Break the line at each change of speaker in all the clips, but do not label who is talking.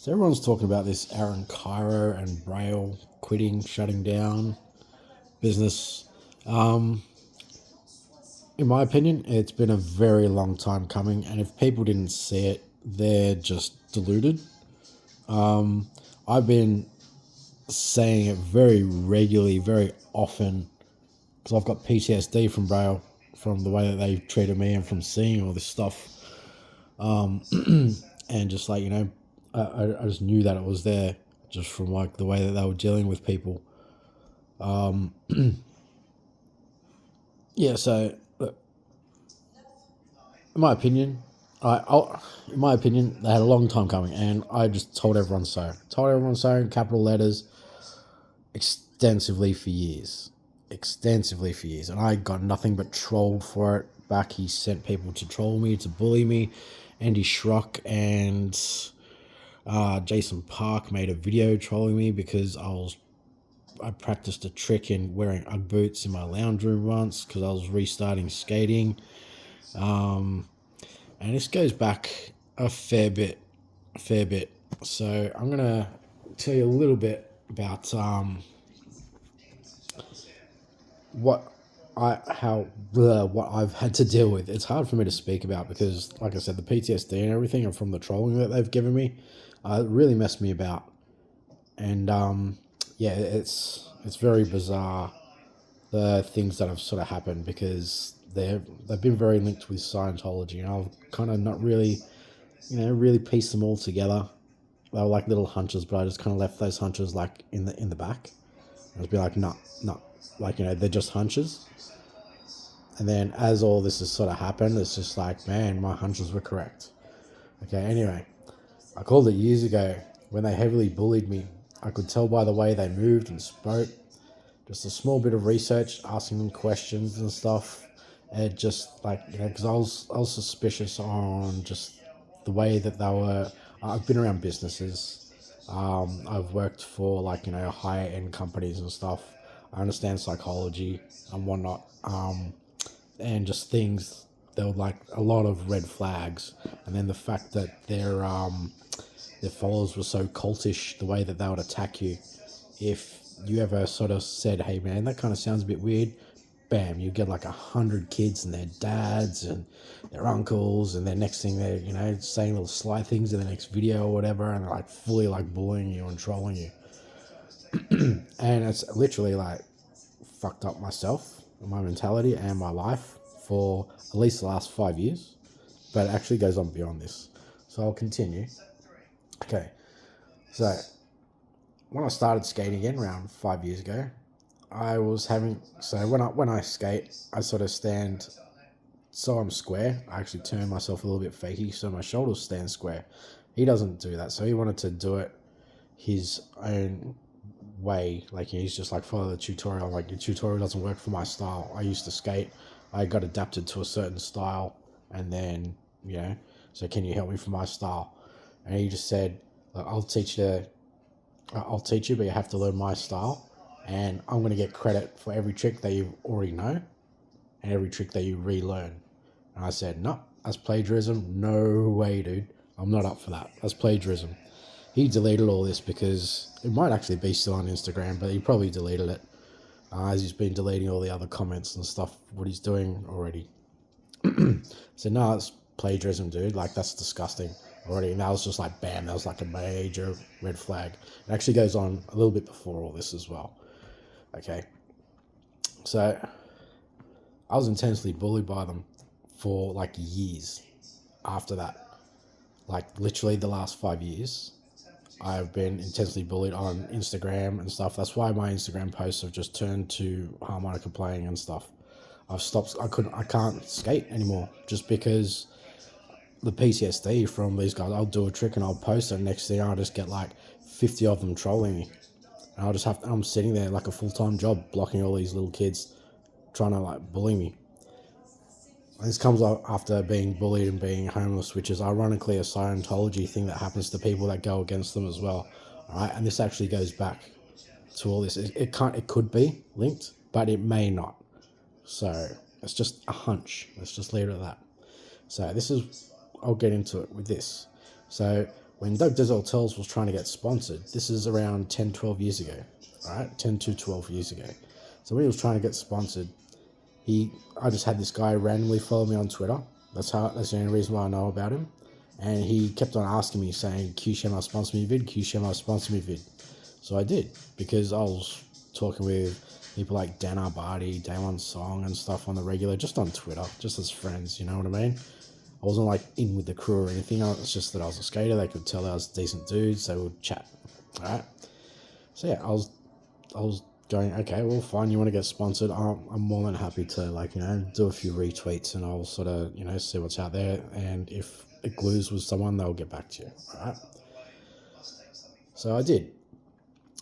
So everyone's talking about this Aaron Cairo and Braille quitting, shutting down business. Um, in my opinion, it's been a very long time coming, and if people didn't see it, they're just deluded. I've been saying it very regularly, very often, because I've got PTSD from Braille, from the way that they treated me and from seeing all this stuff. And just like, I just knew that it was there just from like the way that they were dealing with people. Yeah, so look, in my opinion, in my opinion, they had a long time coming, and I just told everyone so. Told everyone so in capital letters, extensively for years, and I got nothing but trolled for it. Back, he sent people to troll me, to bully me. Andy Schrock and Jason Park made a video trolling me because I practiced a trick in wearing Ugg boots in my lounge room once because I was restarting skating. And this goes back a fair bit. So I'm gonna tell you a little bit about what what I've had to deal with. It's hard for me to speak about because, like I said, the PTSD and everything, and from the trolling that they've given me, it really messed me about. And yeah, it's very bizarre, the things that have sort of happened, because they've been very linked with Scientology, and I've kind of not really, really pieced them all together. They were like little hunches, but I just kind of left those hunches like in the back. I was be like, no, like, they're just hunches. And then as all this has sort of happened, it's just like, man, my hunches were correct. Okay, anyway, I called it years ago when they heavily bullied me. I could tell by the way they moved and spoke. Just a small bit of research, asking them questions and stuff. And just like, because I was suspicious on just the way that they were. I've been around businesses. I've worked for like, higher end companies and stuff. I understand psychology and whatnot. And just things, there were like a lot of red flags. And then the fact that their followers were so cultish, the way that they would attack you. If you ever sort of said, hey man, that kind of sounds a bit weird, bam, you get like 100 kids and their dads and their uncles, and then next thing they're, saying little sly things in the next video or whatever, and they're like fully like bullying you and trolling you. And it's literally like fucked up myself, my mentality and my life for at least the last 5 years. But it actually goes on beyond this. So I'll continue. Okay. So when I started skating again around 5 years ago, I was having, so when I skate, I sort of stand, so I'm square. I actually turn myself a little bit fakey so my shoulders stand square. He doesn't do that, so he wanted to do it his own way. Like, he's just like, follow the tutorial. Like, your tutorial doesn't work for my style. I used to skate, I got adapted to a certain style, and then, so can you help me for my style? And he just said, I'll teach you, but you have to learn my style, and I'm going to get credit for every trick that you already know and every trick that you relearn. And I said, no, that's plagiarism. No way, dude. I'm not up for that. That's plagiarism. He deleted all this because it might actually be still on Instagram, but he probably deleted it, as he's been deleting all the other comments and stuff, what he's doing already. So, no, it's plagiarism, dude. Like, that's disgusting already. And that was just like, bam, that was like a major red flag. It actually goes on a little bit before all this as well. Okay. So I was intensely bullied by them for like years after that. Like, literally the last 5 years, I've been intensely bullied on Instagram and stuff. That's why my Instagram posts have just turned to harmonica playing and stuff. I've stopped. I can't skate anymore just because the PTSD from these guys. I'll do a trick and I'll post it. Next thing I'll just get like 50 of them trolling me. And I'm sitting there like a full-time job blocking all these little kids trying to like bully me. And this comes after being bullied and being homeless, which is ironically a Scientology thing that happens to people that go against them as well. All right, and this actually goes back to all this. It could be linked, but it may not. So it's just a hunch. Let's just leave it at that. So I'll get into it with this. So when Doug Diz Hotels was trying to get sponsored, this is around 10, 12 years ago, all right? 10 to 12 years ago. So when he was trying to get sponsored, I just had this guy randomly follow me on Twitter. That's the only reason why I know about him. And he kept on asking me, saying, Q share my sponsor me vid, Q share my sponsor me vid. So I did, because I was talking with people like Dan Arbati, Day One Song and stuff on the regular, just on Twitter, just as friends, you know what I mean? I wasn't like in with the crew or anything. It's just that I was a skater. They could tell I was decent dudes. They would chat. All right. So yeah, I was going, okay, well, fine. You want to get sponsored? I'm more than happy to do a few retweets, and I'll sort of see what's out there. And if it glues with someone, they'll get back to you. All right. So I did.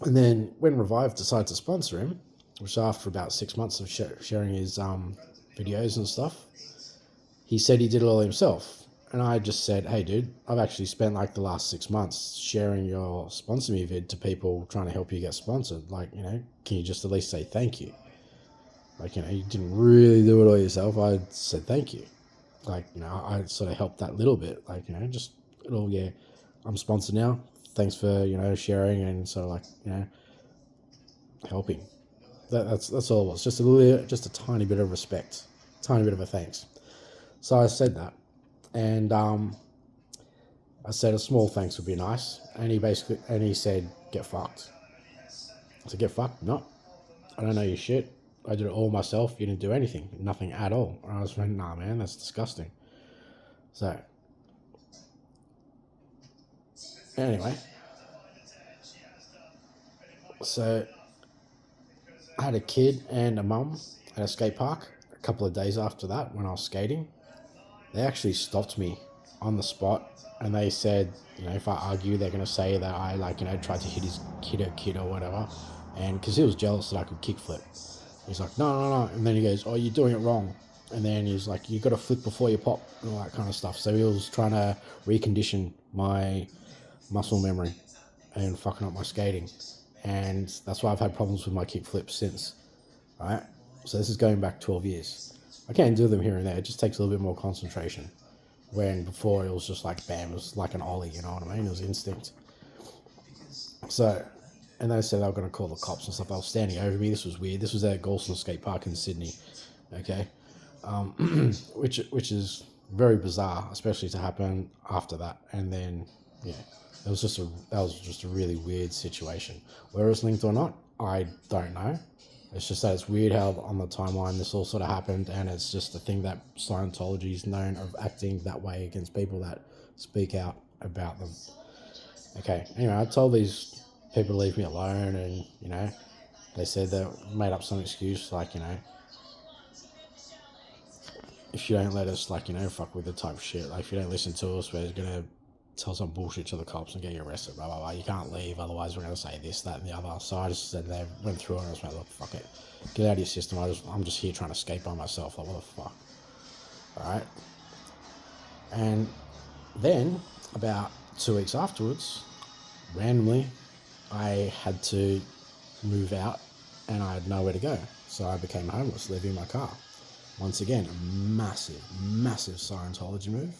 And then when Revive decided to sponsor him, which after about 6 months of sharing his videos and stuff, he said he did it all himself. And I just said, hey, dude, I've actually spent like the last 6 months sharing your sponsor me vid to people trying to help you get sponsored. Like, can you just at least say thank you? Like, you didn't really do it all yourself. I said thank you. Like, I sort of helped that little bit. Like, just little, yeah, I'm sponsored now. Thanks for, sharing and sort of like, helping. That's all it was. Just a tiny bit of respect, tiny bit of a thanks. So I said that, and I said a small thanks would be nice, and he said, get fucked. I said, get fucked? No, I don't know your shit. I did it all myself. You didn't do anything, nothing at all. And I was like, nah, man, that's disgusting. So anyway, so I had a kid and a mum at a skate park a couple of days after that when I was skating. They actually stopped me on the spot, and they said, if I argue, they're going to say that I tried to hit his kid or whatever. And because he was jealous that I could kickflip. He's like, no. And then he goes, oh, you're doing it wrong. And then he's like, you got to flip before you pop and all that kind of stuff. So he was trying to recondition my muscle memory and fucking up my skating. And that's why I've had problems with my kickflips since. Right? So this is going back 12 years. I can do them here and there. It just takes a little bit more concentration. When before it was just like, bam, it was like an ollie, you know what I mean? It was instinct. So, and they said they were going to call the cops and stuff. They were standing over me. This was weird. This was at Galston Skate Park in Sydney. Okay. Which is very bizarre, especially to happen after that. And then, yeah, that was just a really weird situation. Whether it's linked or not, I don't know. It's just that it's weird how on the timeline this all sort of happened, and it's just a thing that Scientology is known of acting that way against people that speak out about them. Okay, anyway, I told these people to leave me alone, and, they said they made up some excuse, like, if you don't let us, like, fuck with the type shit, like, if you don't listen to us, we're going to tell some bullshit to the cops and get you arrested, blah, blah, blah. You can't leave, otherwise we're going to say this, that, and the other. So I just said, they went through it, and I was like, look, fuck it. Get out of your system. I'm just here trying to skate by myself. Like, what the fuck? All right? And then, about 2 weeks afterwards, randomly, I had to move out, and I had nowhere to go. So I became homeless, living in my car. Once again, a massive, massive Scientology move.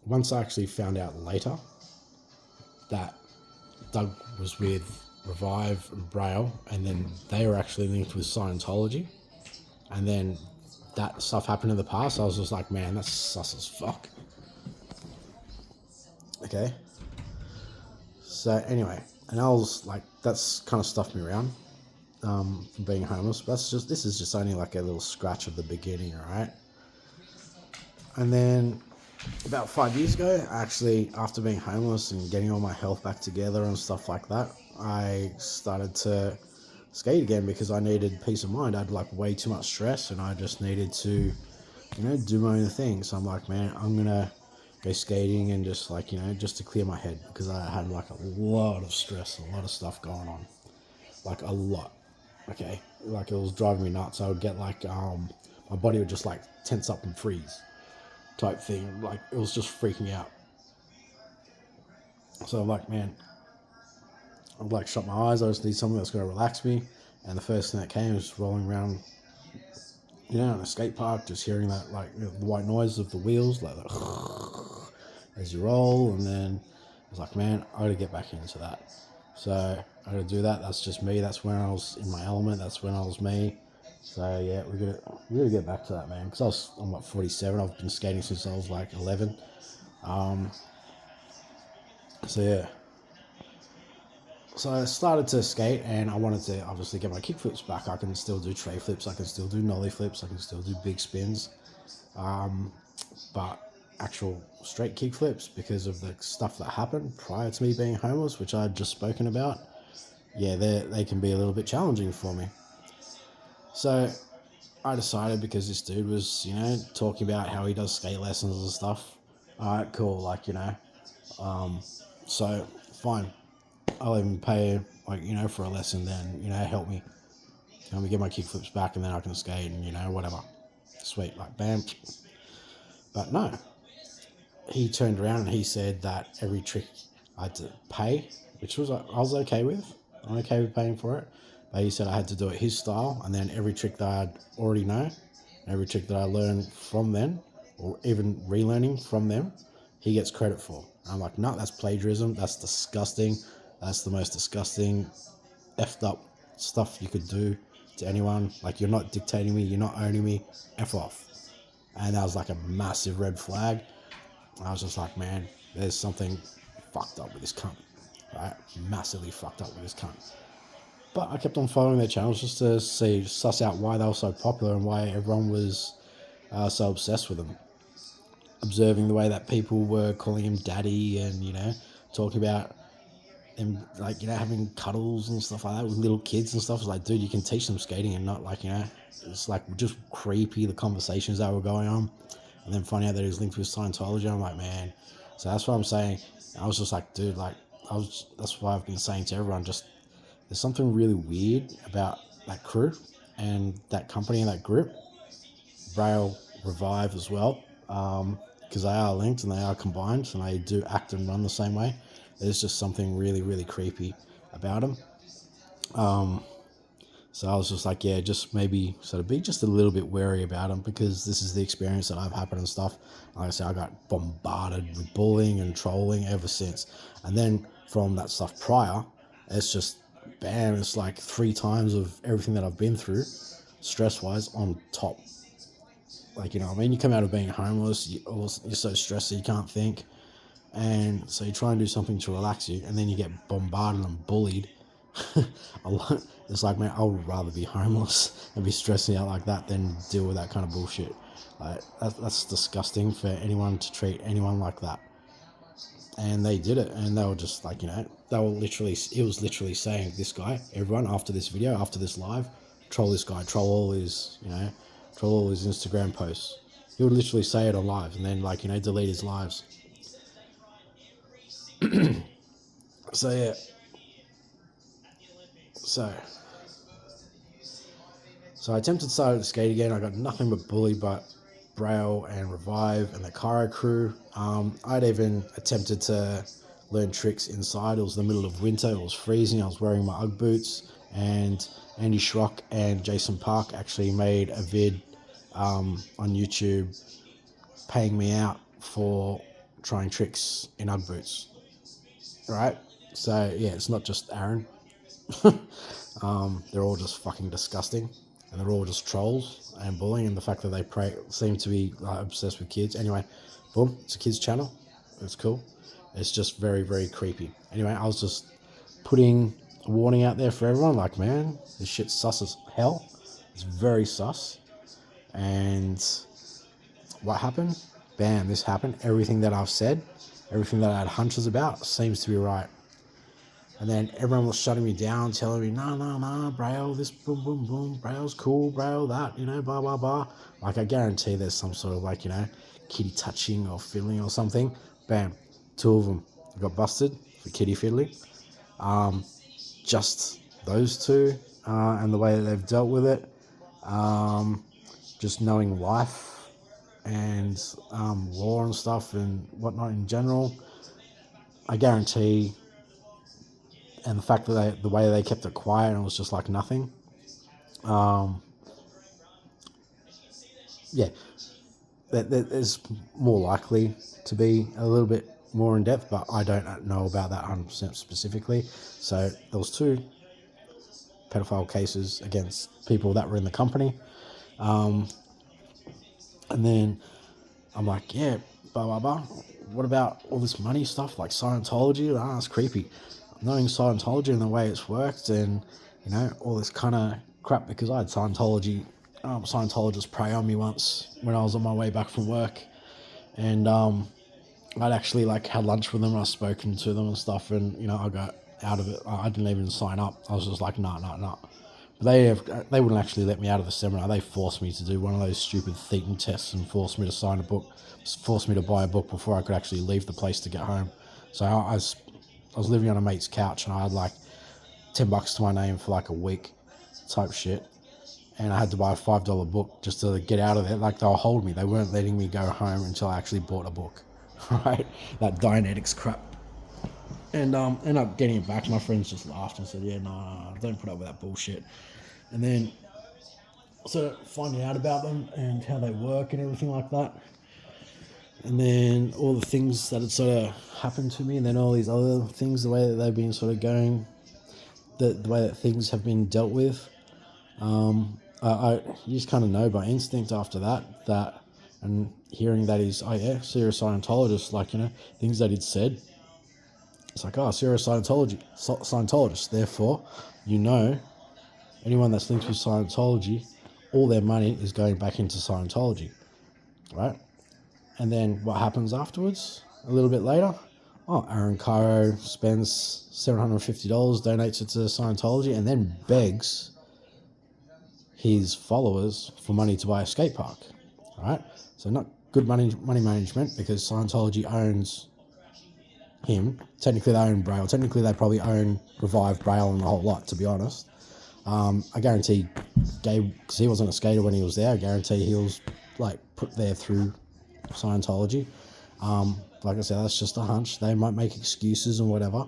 Once I actually found out later that Doug was with Revive and Braille, and then they were actually linked with Scientology, and then that stuff happened in the past, I was just like, man, that's sus as fuck. Okay. So anyway, and I was like, that's kind of stuffed me around from being homeless. But this is just only like a little scratch of the beginning, all right? And then about 5 years ago, actually, after being homeless and getting all my health back together and stuff like that, I started to skate again because I needed peace of mind. I had like way too much stress, and I just needed to, do my own thing. So I'm like, man, I'm gonna go skating and just like, just to clear my head, because I had like a lot of stress, a lot of stuff going on, like a lot. Okay, like it was driving me nuts. I would get like, my body would just like tense up and freeze, type thing. Like it was just freaking out. So I'm like, man, I'd like shut my eyes. I just need something that's going to relax me. And the first thing that came was rolling around, in a skate park, just hearing that like the white noise of the wheels, like that. as you roll, and then I was like, man, I gotta get back into that. So I gotta do that. That's just me. That's when I was in my element. That's when I was me. So yeah, we gotta get back to that, man. Because I'm like 47. I've been skating since I was like 11. So yeah. So I started to skate, and I wanted to obviously get my kick flips back. I can still do tray flips. I can still do nollie flips. I can still do big spins. But actual straight kick flips, because of the stuff that happened prior to me being homeless, which I had just spoken about, yeah, they can be a little bit challenging for me. So I decided, because this dude was, talking about how he does skate lessons and stuff. All right, cool. Like, so fine. I'll even pay, like, for a lesson then, help me get my kick flips back, and then I can skate and, whatever. Sweet, like, bam. But no, he turned around and he said that every trick I had to pay, which was I was okay with. I'm okay with paying for it. But he said I had to do it his style, and then every trick that I'd already know, every trick that I learned from them, or even relearning from them, he gets credit for. And I'm like, no, that's plagiarism. That's disgusting. That's the most disgusting, effed up stuff you could do to anyone. Like, you're not dictating me. You're not owning me. F off. And that was like a massive red flag. I was just like, man, there's something fucked up with this cunt, right? Massively fucked up with this cunt. But I kept on following their channels just to suss out why they were so popular and why everyone was so obsessed with them. Observing the way that people were calling him daddy, and, talking about him, like, having cuddles and stuff like that with little kids and stuff. It's like, dude, you can teach them skating, and not like, it's like just creepy, the conversations that were going on. And then finding out that he was linked with Scientology, I'm like, man. So that's what I'm saying. I was just like, dude, like, that's why I've been saying to everyone, just, there's something really weird about that crew and that company and that group. Braille, Revive as well, because they are linked and they are combined, and they do act and run the same way. There's just something really, really creepy about them. So I was just like, yeah, just maybe sort of be just a little bit wary about them, because this is the experience that I've happened and stuff. Like I said, I got bombarded with bullying and trolling ever since. And then from that stuff prior, it's just, bam, it's like 3 times of everything that I've been through, stress-wise, on top. Like, what I mean? You come out of being homeless, you're so stressed that you can't think. And so you try and do something to relax you, and then you get bombarded and bullied. It's like, man, I would rather be homeless and be stressing out like that than deal with that kind of bullshit. Like, that's disgusting for anyone to treat anyone like that. And they did it, and they were just like, they were literally, it was literally saying, this guy, everyone, after this video, after this live, troll this guy, troll all his Instagram posts. He would literally say it on live, and then, like, delete his lives. So yeah. So I attempted to start to skate again. I got nothing but bully, but Braille and Revive and the Cairo crew. I'd even attempted to learn tricks inside. It was the middle of winter. It was freezing. I was wearing my Ugg boots, and Andy Schrock and Jason Park actually made a vid on YouTube paying me out for trying tricks in Ugg boots. Right? So yeah, it's not just Aaron. They're all just fucking disgusting, and they're all just trolls and bullying, and the fact that they seem to be obsessed with kids. Anyway, boom, it's a kids channel. It's cool. It's just very, very creepy. Anyway, I was just putting a warning out there for everyone, like, man, this shit's sus as hell. It's very sus. And what happened? Bam, this happened. Everything that I've said, everything that I had hunches about, seems to be right. And then everyone was shutting me down, telling me, nah, Braille, this, boom, boom, boom, Braille's cool, Braille, that, blah, blah, blah. Like, I guarantee there's some sort of, like, kitty touching or fiddling or something. Bam, 2 of them got busted for kitty fiddling. Just those 2, and the way that they've dealt with it. Just knowing life and law and stuff and whatnot in general. I guarantee. And the fact that the way they kept it quiet, and it was just like nothing. Yeah. that is more likely to be a little bit more in depth, but I don't know about that 100% specifically. So there was 2 pedophile cases against people that were in the company. And then I'm like, yeah, blah, blah, blah. What about all this money stuff like Scientology? Ah, it's creepy. Knowing Scientology and the way it's worked and, all this kind of crap, because I had Scientologists prey on me once when I was on my way back from work. And I'd actually had lunch with them and I've spoken to them and stuff, and I got out of it. I didn't even sign up. I was just like, nah. But they wouldn't actually let me out of the seminar. They forced me to do one of those stupid Thetan tests and forced me to sign a book, forced me to buy a book before I could actually leave the place to get home. So I was living on a mate's couch and I had $10 to my name for a week type shit. And I had to buy a $5 book just to get out of there. They'll hold me. They weren't letting me go home until I actually bought a book. Right? That Dianetics crap. And ended up getting it back. My friends just laughed and said, yeah, no, don't put up with that bullshit. And then so finding out about them and how they work and everything like that. And then all the things that had sort of happened to me, and then all these other things, the way that they've been sort of going, the way that things have been dealt with. You just kind of know by instinct after that, and hearing that he's, serious Scientologist, things that he'd said. It's like, so you're a Scientologist. Therefore, anyone that's linked with Scientology, all their money is going back into Scientology, right? And then what happens afterwards? A little bit later, Aaron Cairo spends $750, donates it to Scientology, and then begs his followers for money to buy a skate park, right? So not good money management, because Scientology owns him. Technically they own Braille. Technically they probably own Revive, Braille, and the whole lot, to be honest. I guarantee Gabe, because he wasn't a skater when he was there, I guarantee he was put there through Scientology. Like I said, that's just a hunch. They might make excuses and whatever.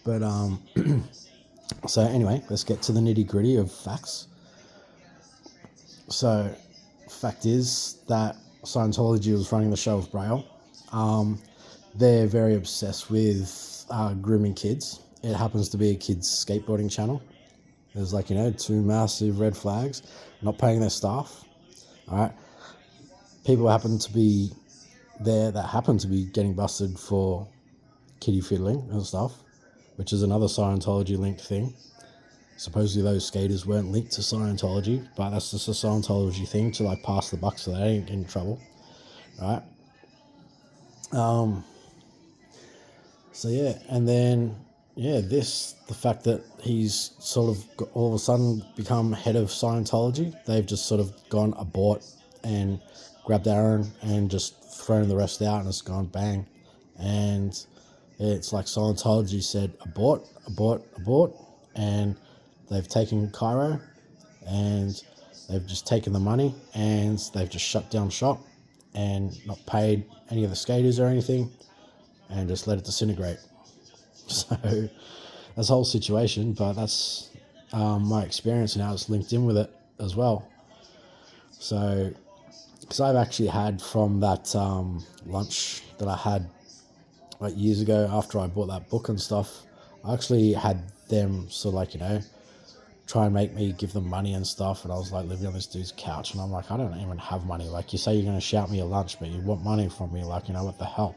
But so anyway, let's get to the nitty gritty of facts. So fact is that Scientology was running the show of Braille. They're very obsessed with grooming kids. It happens to be a kids skateboarding channel. There's 2 massive red flags, not paying their staff. All right. People happen to be there that happen to be getting busted for kiddie fiddling and stuff, which is another Scientology linked thing. Supposedly those skaters weren't linked to Scientology, but that's just a Scientology thing to pass the buck so they don't get in trouble. Right? So yeah, and then the fact that he's sort of all of a sudden become head of Scientology, they've just sort of gone abort and grabbed Aaron and just thrown the rest out, and it's gone bang. And it's like Scientology said abort, and they've taken Cairo and they've just taken the money and they've just shut down shop and not paid any of the skaters or anything, and just let it disintegrate. So that's the whole situation, but that's my experience and how it's linked in with it as well. So, because I've actually had from that lunch that I had years ago after I bought that book and stuff, I actually had them sort of try and make me give them money and stuff, and I was living on this dude's couch, and I'm like, I don't even have money. You say you're going to shout me a lunch, but you want money from me, what the hell?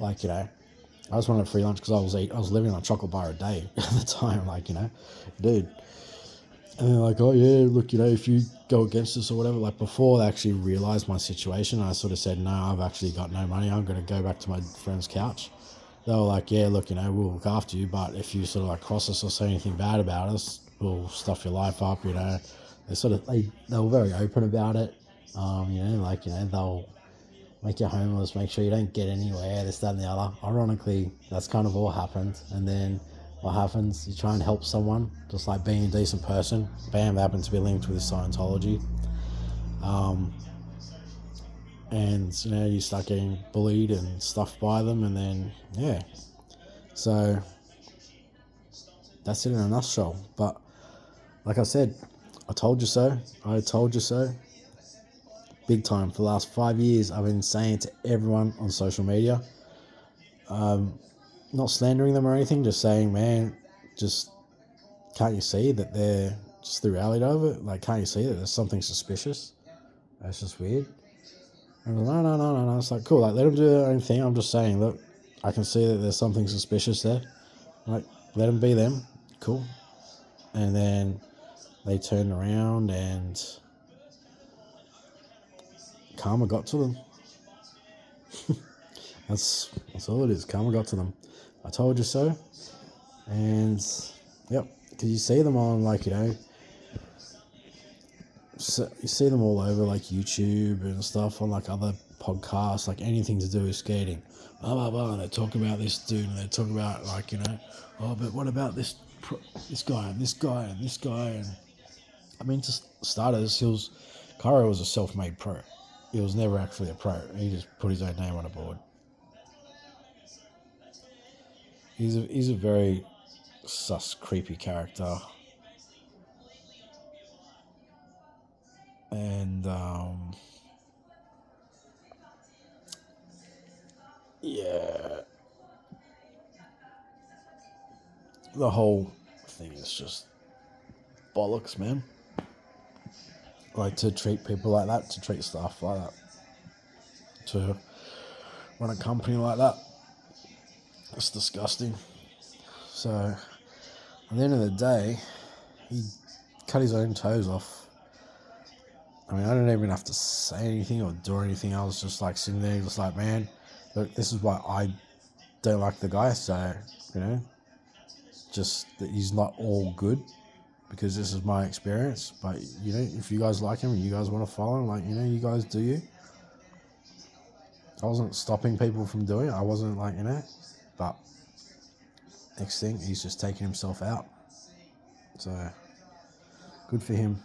I just wanted a free lunch because I was living on a chocolate bar a day at the time, dude. And they're like, oh yeah, look, if you go against us or whatever, before they actually realised my situation, I sort of said, no, I've actually got no money, I'm going to go back to my friend's couch. They were like, yeah, look, we'll look after you, but if you sort of cross us or say anything bad about us, we'll stuff your life up, They were very open about it. They'll make you homeless, make sure you don't get anywhere, this, that, and the other. Ironically, that's kind of all happened. And then what happens? You try and help someone, just being a decent person. Bam, they happen to be linked with Scientology. And, you start getting bullied and stuff by them. And then, yeah. So, that's it in a nutshell. But, like I said, I told you so. big time. For the last 5 years, I've been saying to everyone on social media, not slandering them or anything, just saying, man, just can't you see that they're just the reality of it? Like, can't you see that there's something suspicious? That's just weird. And I'm like, no. It's like, cool, like, let them do their own thing. I'm just saying, look, I can see that there's something suspicious there. Like, let them be them. Cool. And then they turned around and karma got to them. That's all it is. Karma got to them. I told you so. And, yep, because you see them on, like, so you see them all over, like, YouTube and stuff, on, like, other podcasts, like, anything to do with skating. Blah, blah, blah. And they talk about this dude, and they talk about, like, oh, but what about this guy, and this guy, and this guy? And, I mean, to starters, Cairo was a self-made pro. He was never actually a pro. He just put his own name on a board. He's a very sus, creepy character. And, yeah, the whole thing is just bollocks, man. Like, to treat people like that, to treat staff like that, to run a company like that, it's disgusting. So, at the end of the day, he cut his own toes off. I mean, I don't even have to say anything or do anything. I was just like sitting there, just like, man, look, this is why I don't like the guy. So, just that he's not all good, because this is my experience. But, if you guys like him and you guys want to follow him, like, you guys do you. I wasn't stopping people from doing it. I wasn't like, but next thing, he's just taking himself out. So, good for him.